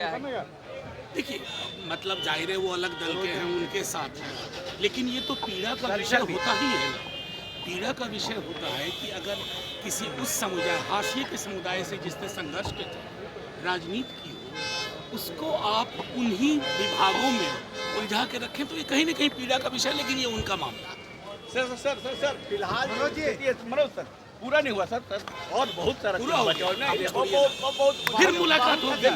देखिए, मतलब जाहिर है वो अलग दल के हैं, उनके साथ हैं, लेकिन ये तो पीड़ा का विषय होता ही है ना। पीड़ा का विषय होता है कि अगर किसी उस समुदाय, हाशिए के समुदाय से जिसने संघर्ष के थे राजनीति की हो, उसको आप उन्हीं विभागों में उलझा के रखें तो ये कहीं ना कहीं पीड़ा का विषय, लेकिन ये उनका मामला है। सर फिलहाल मनोज सर पूरा नहीं हुआ सर और बहुत सारा पूरा हो गया, फिर मुलाकात होगी।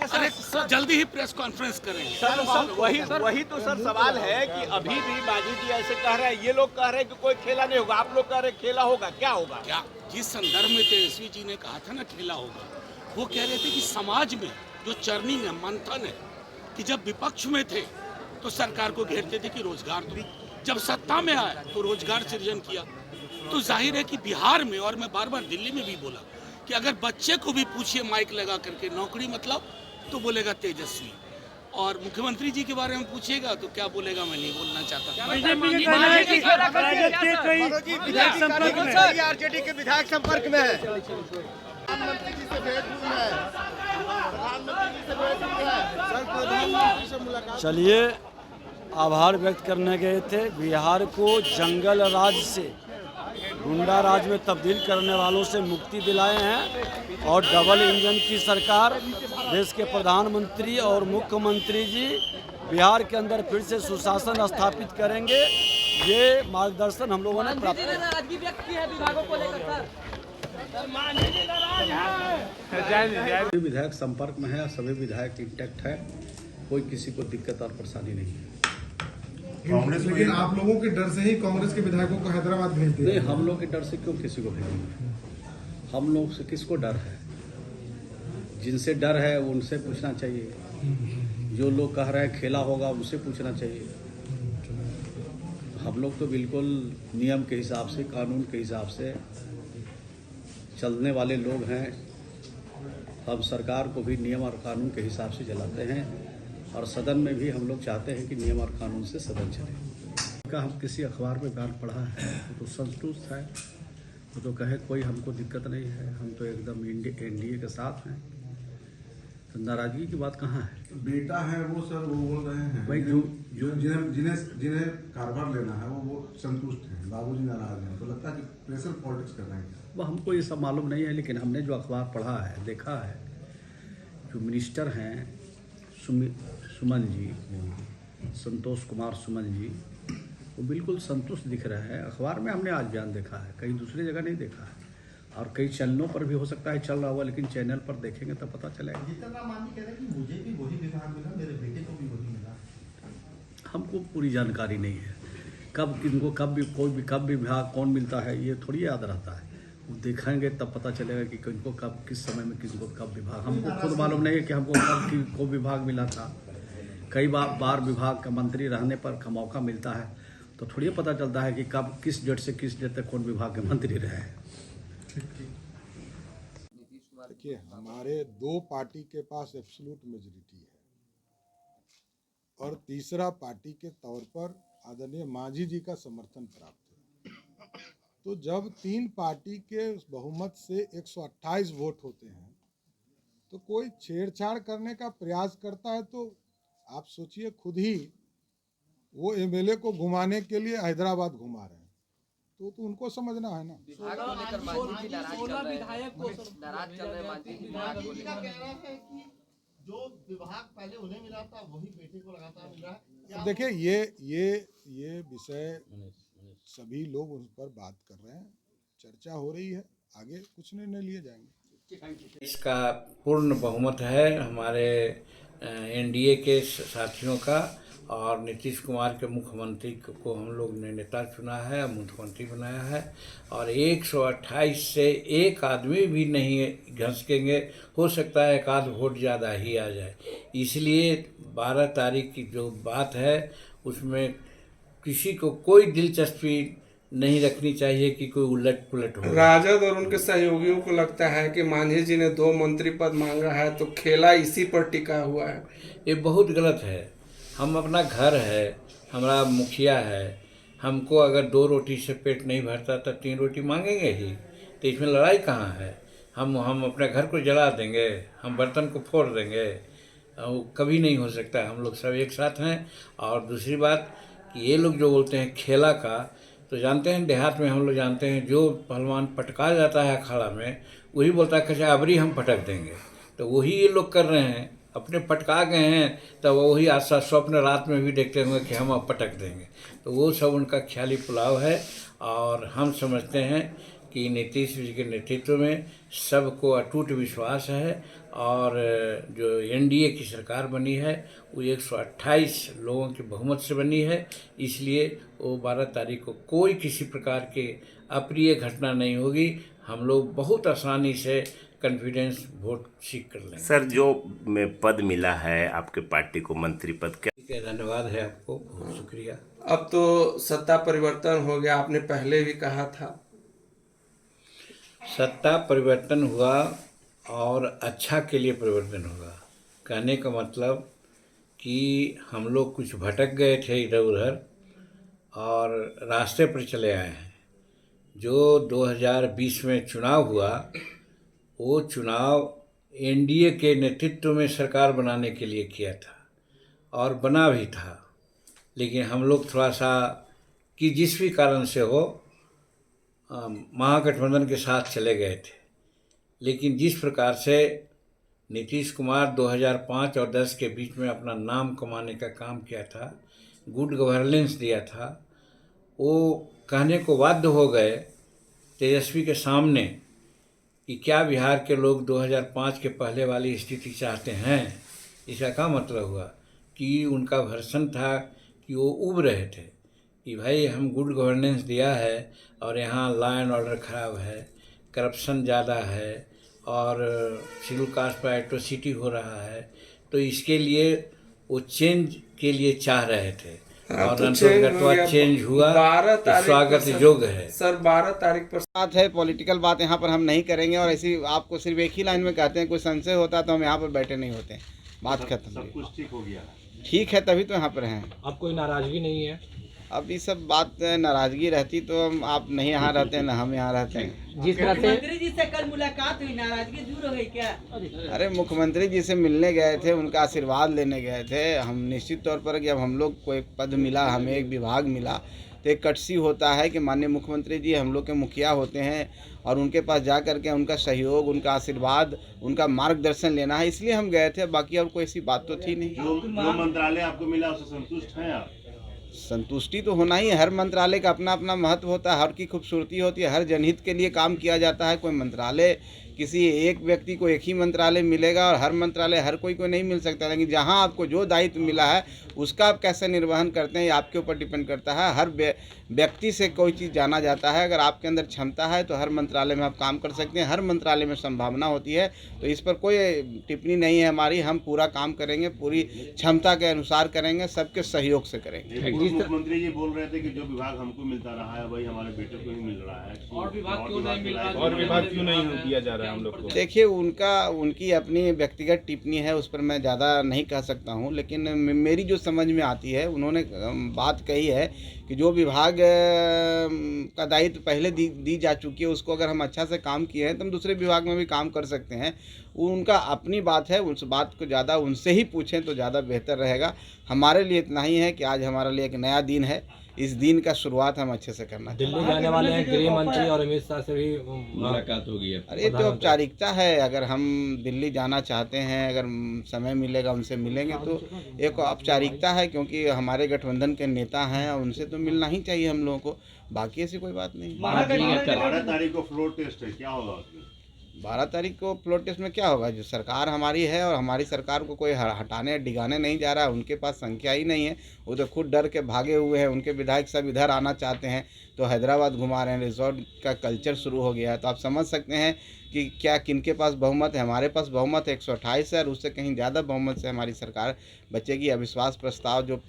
अरे सर जल्दी ही प्रेस कॉन्फ्रेंस करेंगे। सर वही तो सर सवाल है कि अभी भी मांझी जी ऐसे कह रहे हैं, ये लोग कह रहे हैं कि कोई खेला नहीं होगा, आप लोग कह रहे हैं खेला होगा, क्या होगा? क्या जिस संदर्भ में तेजस्वी जी ने कहा था ना खेला होगा, वो कह रहे थे कि समाज में जो चर्निंग है, मंथन है, कि जब विपक्ष में थे तो सरकार को घेरते थे कि रोजगार दो, जब सत्ता में आया तो रोजगार सृजन किया। तो जाहिर है कि बिहार में, और मैं बार बार दिल्ली में भी बोला कि अगर बच्चे को भी पूछिए माइक लगा करके नौकरी मतलब, तो बोलेगा तेजस्वी, और मुख्यमंत्री जी के बारे में पूछिएगा तो क्या बोलेगा मैं नहीं बोलना चाहता। आरजेडी के विधायक संपर्क में है, चलिए, आभार व्यक्त करने गए थे। बिहार को जंगल राज से गुंडा राज में तब्दील करने वालों से मुक्ति दिलाए हैं और डबल इंजन की सरकार, देश के प्रधानमंत्री और मुख्यमंत्री जी बिहार के अंदर फिर से सुशासन स्थापित करेंगे। ये मार्गदर्शन हम लोगों ने प्राप्त किया। विधायक संपर्क में है, सभी विधायक इंटैक्ट है, कोई किसी को दिक्कत और परेशानी नहीं है। कांग्रेस, लेकिन आप लोगों के डर से ही कांग्रेस के विधायकों को हैदराबाद भेज दिया। नहीं, हम लोग के डर से क्यों किसी को भेजेंगे? हम लोग से किसको डर है? जिनसे डर है उनसे पूछना चाहिए। जो लोग कह रहे हैं खेला होगा उनसे पूछना चाहिए। हम लोग तो बिल्कुल नियम के हिसाब से, कानून के हिसाब से चलने वाले लोग हैं। हम सरकार को भी नियम और कानून के हिसाब से चलाते हैं और सदन में भी हम लोग चाहते हैं कि नियम और कानून से सदन चले। का हम किसी अखबार में बयान पढ़ा है तो संतुष्ट है, वो तो कहे कोई हमको दिक्कत नहीं है, हम तो एकदम एनडीए के साथ हैं, तो नाराजगी की बात कहाँ है? बेटा है वो सर, वो बोल रहे हैं भाई जिन्हें कारभार लेना है वो संतुष्ट हैं, बाबूजी नाराज हैं, तो लगता है कि प्रेशर पॉलिटिक्स कर रहे हैं। वो हमको ये सब मालूम नहीं है, लेकिन हमने जो अखबार पढ़ा है, देखा है, जो मिनिस्टर हैं सुमन जी, संतोष कुमार सुमन जी, वो बिल्कुल संतुष्ट दिख रहे हैं। अखबार में हमने आज बयान देखा है, कहीं दूसरी जगह नहीं देखा है, और कई चैनलों पर भी हो सकता है चल रहा हुआ, लेकिन चैनल पर देखेंगे तो पता चलेगा। मुझे भी वही विभाग मिला, मेरे बेटे को भी वही मिला। हमको पूरी जानकारी नहीं है, कब किनको कब भी विभाग कौन मिलता है ये थोड़ी याद रहता है। वो देखेंगे तब पता चलेगा कि किनको कब, किस समय में किसको कब विभाग। हमको खुद मालूम नहीं है कि हमको कब को विभाग मिला था। कई बार विभाग का मंत्री रहने पर का मौका मिलता है तो थोड़ी पता चलता है कि कब किस डेट से किस डेट तक कौन विभाग के मंत्री रहे हैं। देखिए, हमारे दो पार्टी के पास एब्सोल्यूट मेजॉरिटी है और तीसरा पार्टी के तौर पर आदरणीय मांझी जी का समर्थन प्राप्त है। तो जब तीन पार्टी के बहुमत से 128 वोट होते हैं तो कोई छेड़छाड़ करने का प्रयास करता है तो आप सोचिए, खुद ही वो एमएलए को घुमाने के लिए हैदराबाद घुमा रहे हैं, तो उनको समझना है ना। जो विभाग पहले उन्हें मिला था वही बेटे को लगातार मिला है। देखिए, ये विषय सभी लोग उस पर बात कर रहे हैं, चर्चा हो रही है, आगे कुछ निर्णय लिए जाएंगे। इसका पूर्ण बहुमत है हमारे एनडीए के साथियों का, और नीतीश कुमार के मुख्यमंत्री को हम लोग ने नेता चुना है, मुख्यमंत्री बनाया है, और 128 से एक आदमी भी नहीं घसकेंगे। हो सकता है एक आध वोट ज़्यादा ही आ जाए, इसलिए 12 तारीख की जो बात है उसमें किसी को कोई दिलचस्पी नहीं रखनी चाहिए कि कोई उलट पुलट हो। राजद और उनके सहयोगियों को लगता है कि मांझी जी ने 2 मंत्री पद मांगा है तो खेला इसी पर टिका हुआ है। ये बहुत गलत है। हम अपना घर है, हमारा मुखिया है, हमको अगर 2 रोटी से पेट नहीं भरता तो 3 रोटी मांगेंगे ही, तो इसमें लड़ाई कहाँ है? हम अपने घर को जला देंगे, हम बर्तन को फोड़ देंगे? वो कभी नहीं हो सकता है। हम लोग सब एक साथ हैं। और दूसरी बात कि ये लोग जो बोलते हैं खेला का, तो जानते हैं देहात में हम लोग जानते हैं जो पहलवान पटका जाता है अखाड़ा में वही बोलता है कचा अबरी हम पटक देंगे। तो वही ये लोग कर रहे हैं, अपने पटका गए हैं तब वही आशा स्वप्न रात में भी देखते होंगे कि हम अब पटक देंगे। तो वो सब उनका ख्याली पुलाव है। और हम समझते हैं कि नीतीश जी के नेतृत्व में सबको अटूट विश्वास है। और जो एनडीए की सरकार बनी है वो 128 लोगों के बहुमत से बनी है, इसलिए वो 12 तारीख को कोई किसी प्रकार के अप्रिय घटना नहीं होगी। हम लोग बहुत आसानी से कॉन्फिडेंस वोट सीख कर लेंगे। सर, जो पद मिला है आपके पार्टी को, मंत्री पद, क्या ठीक है, धन्यवाद है आपको, बहुत शुक्रिया। अब तो सत्ता परिवर्तन हो गया, आपने पहले भी कहा था। सत्ता परिवर्तन हुआ और अच्छा के लिए परिवर्तन होगा। कहने का मतलब कि हम लोग कुछ भटक गए थे इधर उधर और रास्ते पर चले आए हैं। जो 2020 में चुनाव हुआ वो चुनाव एनडीए के नेतृत्व में सरकार बनाने के लिए किया था और बना भी था। लेकिन हम लोग थोड़ा सा कि जिस भी कारण से हो महागठबंधन के साथ चले गए थे। लेकिन जिस प्रकार से नीतीश कुमार 2005 और 10 के बीच में अपना नाम कमाने का काम किया था, गुड गवर्नेंस दिया था, वो कहने को बाध्य हो गए तेजस्वी के सामने कि क्या बिहार के लोग 2005 के पहले वाली स्थिति चाहते हैं। इसका क्या मतलब हुआ कि उनका वर्षन था कि वो उब रहे थे कि भाई हम गुड गवर्नेंस दिया है और यहाँ लॉ एंड ऑर्डर ख़राब है, करप्शन ज़्यादा है और शेड्यूल कास्ट पर एट्रोसिटी हो रहा है। तो इसके लिए वो चेंज के लिए चाह रहे थे और अंतर्गत चेंज हुआ, तो स्वागत योग्य है। सर 12 तारीख पर बात है, पॉलिटिकल बात यहाँ पर हम नहीं करेंगे। और ऐसी आपको सिर्फ एक ही लाइन में कहते हैं, कोई संशय होता तो हम यहाँ पर बैठे नहीं होते। बात खत्म। सब कुछ ठीक हो गया, ठीक है तभी तो यहाँ पर हैं। अब कोई नाराजगी नहीं है? अब ये सब बात नाराजगी रहती तो हम आप नहीं यहाँ रहते हैं ना हम यहाँ रहते हैं। जिस तरह से मुख्यमंत्री जी से कल मुलाकात हुई, नाराजगी दूर हो गई क्या? अरे मुख्यमंत्री जी से मिलने गए थे, उनका आशीर्वाद लेने गए थे। हम निश्चित तौर पर जब हम लोग को एक पद मिला, हमें एक विभाग मिला, तो एक कटसी होता है कि माननीय मुख्यमंत्री जी हम लोग के मुखिया होते हैं और उनके पास जा करके उनका सहयोग, उनका आशीर्वाद, उनका मार्गदर्शन लेना है, इसलिए हम गए थे। बाकी और कोई ऐसी बात तो थी नहीं। जो मंत्रालय आपको मिला उससे संतुष्ट हैं आप? संतुष्टि तो होना ही है। हर मंत्रालय का अपना अपना महत्व होता है, हर की खूबसूरती होती है, हर जनहित के लिए काम किया जाता है। कोई मंत्रालय किसी एक व्यक्ति को एक ही मंत्रालय मिलेगा और हर मंत्रालय हर कोई को नहीं मिल सकता। लेकिन जहां आपको जो दायित्व मिला है उसका आप कैसे निर्वहन करते हैं ये आपके ऊपर डिपेंड करता है। हर व्यक्ति से कोई चीज़ जाना जाता है। अगर आपके अंदर क्षमता है तो हर मंत्रालय में आप काम कर सकते हैं, हर मंत्रालय में संभावना होती है। तो इस पर कोई टिप्पणी नहीं है हमारी। हम पूरा काम करेंगे, पूरी क्षमता के अनुसार करेंगे, सबके सहयोग से करेंगे। मुख्यमंत्री जी बोल रहे थे कि जो विभाग हमको मिलता रहा है वही हमारे बेटे को ही मिल रहा है, और विभाग क्यों नहीं मिल रहा है, और विभाग क्यों नहीं दिया जा रहा है हम लोग को? देखिए उनकी अपनी व्यक्तिगत टिप्पणी है, उस पर मैं ज़्यादा नहीं कह सकता हूँ। लेकिन मेरी जो समझ में आती है, उन्होंने बात कही है कि जो विभाग का दायित्व पहले दी जा चुकी है उसको अगर हम अच्छा से काम किए हैं तो हम दूसरे विभाग में भी काम कर सकते हैं। उनका अपनी बात है, उस बात को ज़्यादा उनसे ही पूछें तो ज़्यादा बेहतर रहेगा। हमारे लिए इतना ही है कि आज हमारे लिए एक नया दिन है, इस दिन का शुरुआत हम अच्छे से करना चाहिए। दिल्ली जाने वाले हैं गृह मंत्री और अमित शाह से भी मुलाकात होगी। अरे तो औपचारिकता है, अगर हम दिल्ली जाना चाहते हैं, अगर समय मिलेगा उनसे मिलेंगे तो एक औपचारिकता है, क्योंकि हमारे गठबंधन के नेता हैं और उनसे तो मिलना ही चाहिए हम लोगों को। बाकी ऐसी कोई बात नहीं। 12 तारीख को फ्लोर टेस्ट है, क्या होगा उसमें? 12 तारीख को फ्लोर टेस्ट में क्या होगा? जो सरकार हमारी है और हमारी सरकार को कोई हटाने डिगाने नहीं जा रहा है। उनके पास संख्या ही नहीं है, वो तो खुद डर के भागे हुए हैं। उनके विधायक सब इधर आना चाहते हैं तो हैदराबाद घुमा रहे हैं। रिजॉर्ट का कल्चर शुरू हो गया है। तो आप समझ सकते हैं कि क्या किनके पास बहुमत है। हमारे पास बहुमत 128 है और उससे कहीं ज़्यादा बहुमत से हमारी सरकार बचेगी। अविश्वास प्रस्ताव जो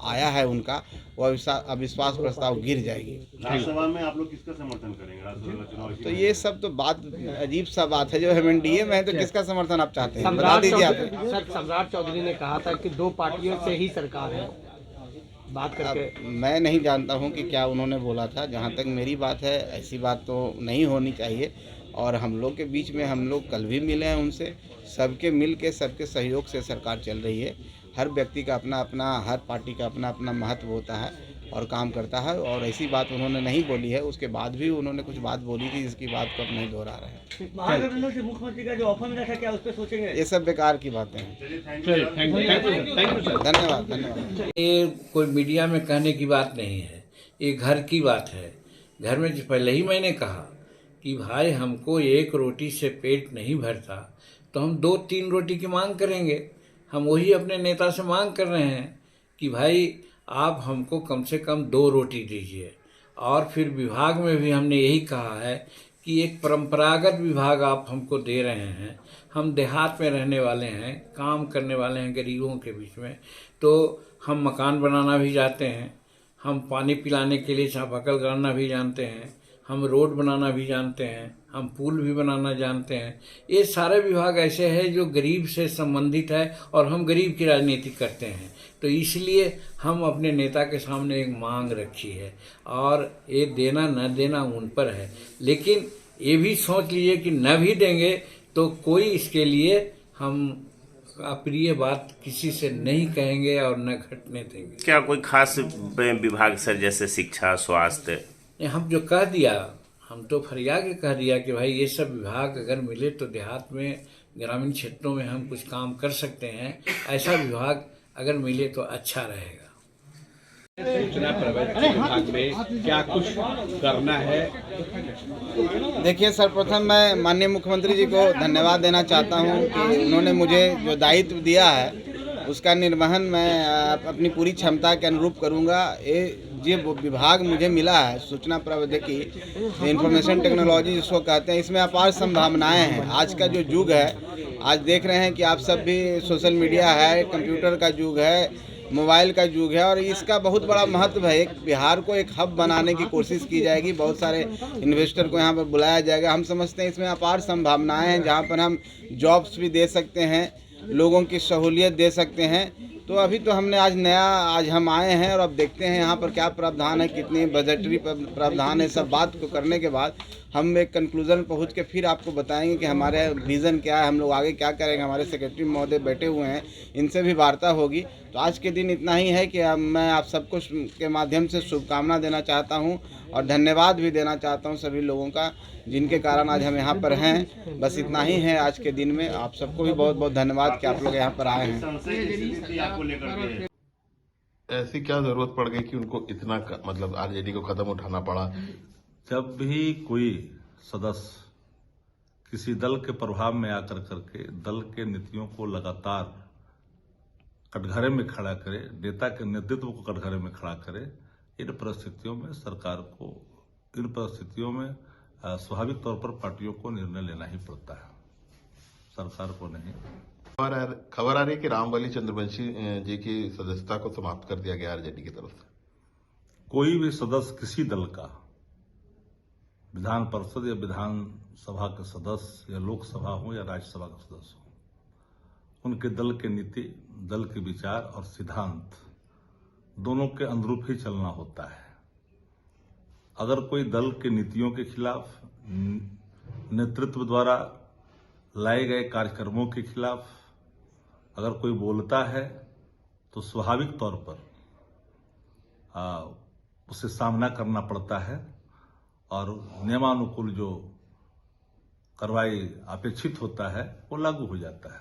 आया है उनका, वो अविश्वास प्रस्ताव गिर जाएगी। राज्यसभा में आप लोग किसका समर्थन करेंगे? राज्यसभा चुनाव तो ये सब तो बात अजीब सा बात है। जो हम एनडीए में है तो किसका समर्थन आप चाहते हैं, बता दीजिए आप। सर, सम्राट चौधरी ने कहा था कि 2 पार्टियों से ही सरकार है, बात करके। मैं नहीं जानता हूं कि क्या उन्होंने बोला था। जहां तक मेरी बात है ऐसी बात तो नहीं होनी चाहिए। और हम लोग के बीच में हम लोग कल भी मिले हैं उनसे, सबके मिल के सबके सहयोग से सरकार चल रही है। हर व्यक्ति का अपना अपना, हर पार्टी का अपना अपना महत्व होता है और काम करता है। और ऐसी बात उन्होंने नहीं बोली है, उसके बाद भी उन्होंने कुछ बात बोली थी जिसकी बात को अब नहीं दोहरा रहे हैं। महागठबंधन से मुख्यमंत्री का जो ऑफर मिला था, क्या उस पर सोचेंगे? ये सब बेकार की बातें हैं। धन्यवाद। ये कोई मीडिया में कहने की बात नहीं है, ये घर की बात है। घर में जो पहले ही मैंने कहा कि भाई हमको एक रोटी से पेट नहीं भरता तो हम 2-3 रोटी की मांग करेंगे। हम वही अपने नेता से मांग कर रहे हैं कि भाई आप हमको कम से कम 2 रोटी दीजिए। और फिर विभाग में भी हमने यही कहा है कि एक परंपरागत विभाग आप हमको दे रहे हैं। हम देहात में रहने वाले हैं, काम करने वाले हैं गरीबों के बीच में, तो हम मकान बनाना भी जानते हैं, हम पानी पिलाने के लिए चापाकल गाड़ना भी जानते हैं, हम रोड बनाना भी जानते हैं, हम पुल भी बनाना जानते हैं। ये सारे विभाग ऐसे हैं जो गरीब से संबंधित है और हम गरीब की राजनीति करते हैं। तो इसलिए हम अपने नेता के सामने एक मांग रखी है और ये देना न देना उन पर है। लेकिन ये भी सोच लीजिए कि न भी देंगे तो कोई इसके लिए हम अप्रिय बात किसी से नहीं कहेंगे और न घटने देंगे। क्या कोई खास विभाग सर, जैसे शिक्षा, स्वास्थ्य? हम जो कह दिया, हम तो फरियाद के कह दिया कि भाई ये सब विभाग अगर मिले तो देहात में, ग्रामीण क्षेत्रों में हम कुछ काम कर सकते हैं। ऐसा विभाग अगर मिले तो अच्छा रहेगा। सूचना प्रौद्योगिकी विभाग में क्या कुछ करना है? देखिए, सर्वप्रथम मैं माननीय मुख्यमंत्री जी को धन्यवाद देना चाहता हूं कि उन्होंने मुझे जो दायित्व दिया है उसका निर्वहन मैं अपनी पूरी क्षमता के अनुरूप करूंगा। ये विभाग मुझे मिला है, सूचना प्रौद्योगिकी, इंफॉर्मेशन टेक्नोलॉजी जिसको कहते हैं, इसमें अपार संभावनाएं हैं। आज का जो युग है, आज देख रहे हैं कि आप सब भी, सोशल मीडिया है, कंप्यूटर का युग है, मोबाइल का युग है और इसका बहुत बड़ा महत्व है। एक बिहार को एक हब बनाने की कोशिश की जाएगी, बहुत सारे इन्वेस्टर को यहाँ पर बुलाया जाएगा। हम समझते हैं इसमें अपार संभावनाएं हैं, जहाँ पर हम जॉब्स भी दे सकते हैं, लोगों की सहूलियत दे सकते हैं। तो अभी तो हमने आज हम आए हैं और अब देखते हैं यहाँ पर क्या प्रावधान है, कितनी बजटरी प्रावधान है। सब बात को करने के बाद हम एक कंक्लूजन पहुँच के फिर आपको बताएंगे कि हमारे विज़न क्या है, हम लोग आगे क्या करेंगे। हमारे सेक्रेटरी महोदय बैठे हुए हैं, इनसे भी वार्ता होगी। तो आज के दिन इतना ही है कि मैं आप सबको के माध्यम से शुभकामना देना चाहता हूँ और धन्यवाद भी देना चाहता हूँ सभी लोगों का, जिनके कारण आज हम यहाँ पर हैं। बस इतना ही है आज के दिन में। आप सबको भी बहुत बहुत धन्यवाद कि आप लोग यहाँ पर आए हैं। ऐसी क्या जरूरत पड़ गई कि उनको इतना मतलब आरजेडी को कदम उठाना पड़ा? जब भी कोई सदस्य किसी दल के प्रभाव में आकर करके दल के नीतियों को लगातार कटघरे में खड़ा करे, नेता के नेतृत्व को कटघरे में खड़ा करे, इन परिस्थितियों में सरकार को, इन परिस्थितियों में स्वाभाविक तौर पर पार्टियों को निर्णय लेना ही पड़ता है, सरकार को नहीं। खबर आ रही है कि रामबली चंद्रवंशी जी की सदस्यता को समाप्त कर दिया गया आरजेडी की तरफ से। कोई भी सदस्य किसी दल का, विधान परिषद या विधानसभा के सदस्य या लोकसभा हो या राज्यसभा का सदस्य हो, उनके दल के नीति, दल के विचार और सिद्धांत दोनों के अनुरूप ही चलना होता है। अगर कोई दल के नीतियों के खिलाफ, नेतृत्व द्वारा लाए गए कार्यक्रमों के खिलाफ अगर कोई बोलता है तो स्वाभाविक तौर पर उसे सामना करना पड़ता है और नियमानुकूल जो कार्रवाई अपेक्षित होता है वो लागू हो जाता है।